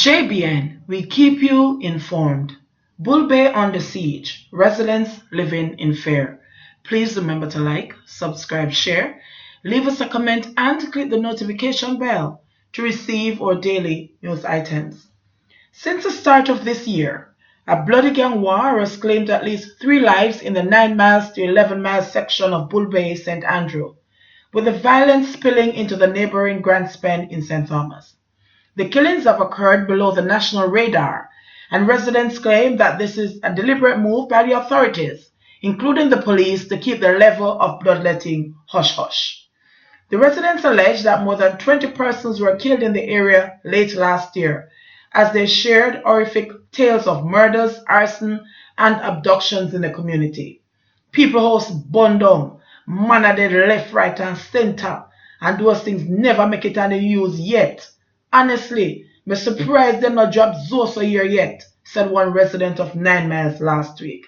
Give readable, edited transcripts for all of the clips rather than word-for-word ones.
JBN, we keep you informed. Bull Bay under siege, residents living in fear. Please remember to like, subscribe, share, leave us a comment and click the notification bell to receive our daily news items. Since the start of this year, a bloody gang war has claimed at least 3 lives in the 9 miles to 11 miles section of Bull Bay, St. Andrew, with the violence spilling into the neighbouring Grand Spend in St. Thomas. The killings have occurred below the national radar, and residents claim that this is a deliberate move by the authorities, including the police, to keep the level of bloodletting hush-hush. The residents allege that more than 20 persons were killed in the area late last year, as they shared horrific tales of murders, arson, and abductions in the community. People house burned down, man are dead left, right, and center, and those things never make it on the news yet. Honestly, me surprised them not drop ZOSO here yet, said one resident of 9 miles last week.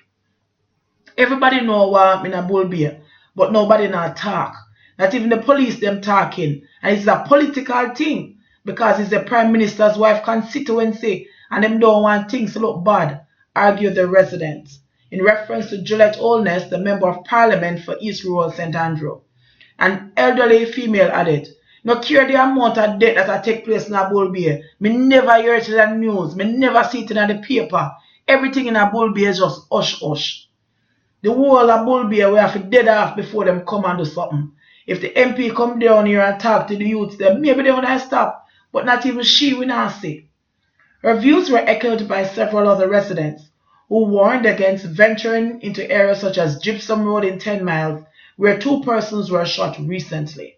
Everybody know what in a Bull Bay, but nobody not talk. Not even the police them talking, and it's a political thing because it's the Prime Minister's wife constituency and them don't want things to look bad, argued the residents, in reference to Juliet Holness, the Member of Parliament for East Rural St. Andrew. An elderly female added, "No care the amount of death that take place in a Bull Bay. Me never hear it in the news. Me never see it in the paper. Everything in a Bull Bay is just hush-hush. The whole of Bull Bay we have to dead off before them come and do something. If the MP come down here and talk to the youths, then maybe they wanna stop. But not even she will not see." Her views were echoed by several other residents, who warned against venturing into areas such as Gypsum Road in 10 miles, where 2 persons were shot recently.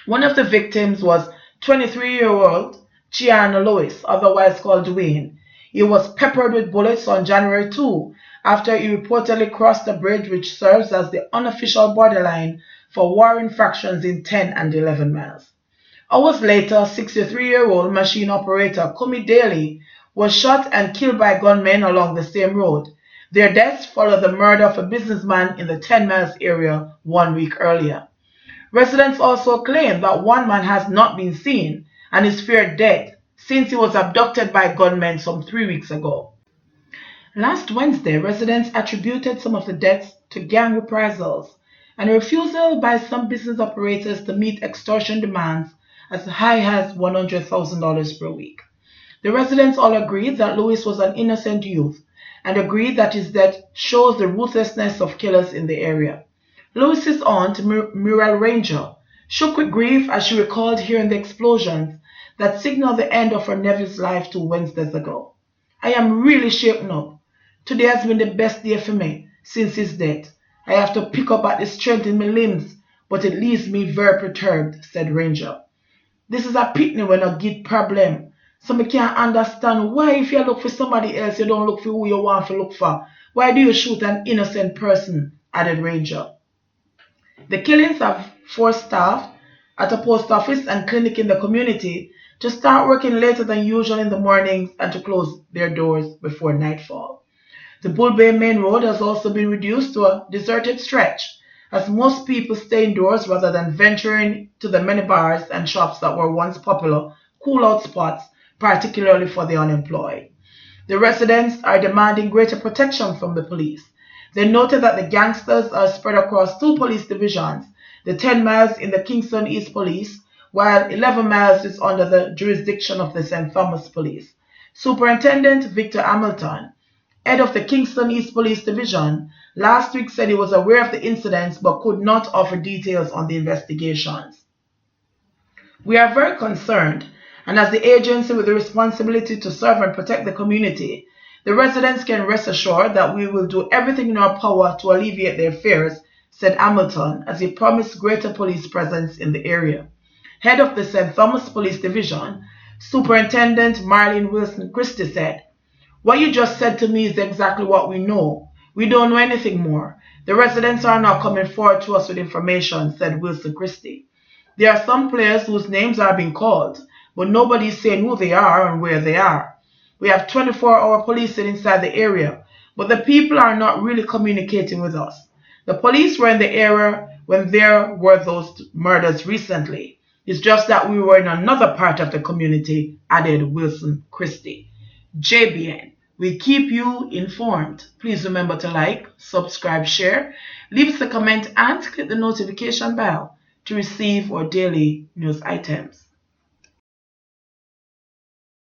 One of the victims was 23-year-old Chiana Lewis, otherwise called Dwayne. He was peppered with bullets on January 2 after he reportedly crossed the bridge which serves as the unofficial borderline for war infractions in 10 and 11 miles. Hours later, 63-year-old machine operator Kumi Daly was shot and killed by gunmen along the same road. Their deaths followed the murder of a businessman in the 10 miles area 1 week earlier. Residents also claim that one man has not been seen and is feared dead since he was abducted by gunmen some 3 weeks ago. Last Wednesday, residents attributed some of the deaths to gang reprisals and a refusal by some business operators to meet extortion demands as high as $100,000 per week. The residents all agreed that Lewis was an innocent youth and agreed that his death shows the ruthlessness of killers in the area. Lewis's aunt, Muriel Ranger, shook with grief as she recalled hearing the explosions that signaled the end of her nephew's life 2 Wednesdays ago. "I am really shaken up. Today has been the best day for me since his death. I have to pick up at the strength in my limbs, but it leaves me very perturbed," said Ranger. "This is a picnic when a good problem. So I can't understand why if you look for somebody else, you don't look for who you want to look for. Why do you shoot an innocent person?" added Ranger. The killings have forced staff at a post office and clinic in the community to start working later than usual in the mornings and to close their doors before nightfall. The Bull Bay Main Road has also been reduced to a deserted stretch, as most people stay indoors rather than venturing to the many bars and shops that were once popular cool-out spots, particularly for the unemployed. The residents are demanding greater protection from the police. They noted that the gangsters are spread across 2 police divisions, the 10 miles in the Kingston East Police, while 11 miles is under the jurisdiction of the St. Thomas Police. Superintendent Victor Hamilton, head of the Kingston East Police Division, last week said he was aware of the incidents but could not offer details on the investigations. "We are very concerned, and as the agency with the responsibility to serve and protect the community, the residents can rest assured that we will do everything in our power to alleviate their fears," said Hamilton as he promised greater police presence in the area. Head of the St. Thomas Police Division, Superintendent Marlene Wilson-Christie said, "What you just said to me is exactly what we know. We don't know anything more. The residents are now coming forward to us with information," said Wilson-Christie. "There are some players whose names are being called, but nobody is saying who they are and where they are. We have 24-hour policing inside the area, but the people are not really communicating with us. The police were in the area when there were those murders recently. It's just that we were in another part of the community, added Wilson-Christie. JBN, we keep you informed. Please remember to like, subscribe, share, leave us a comment, and click the notification bell to receive our daily news items.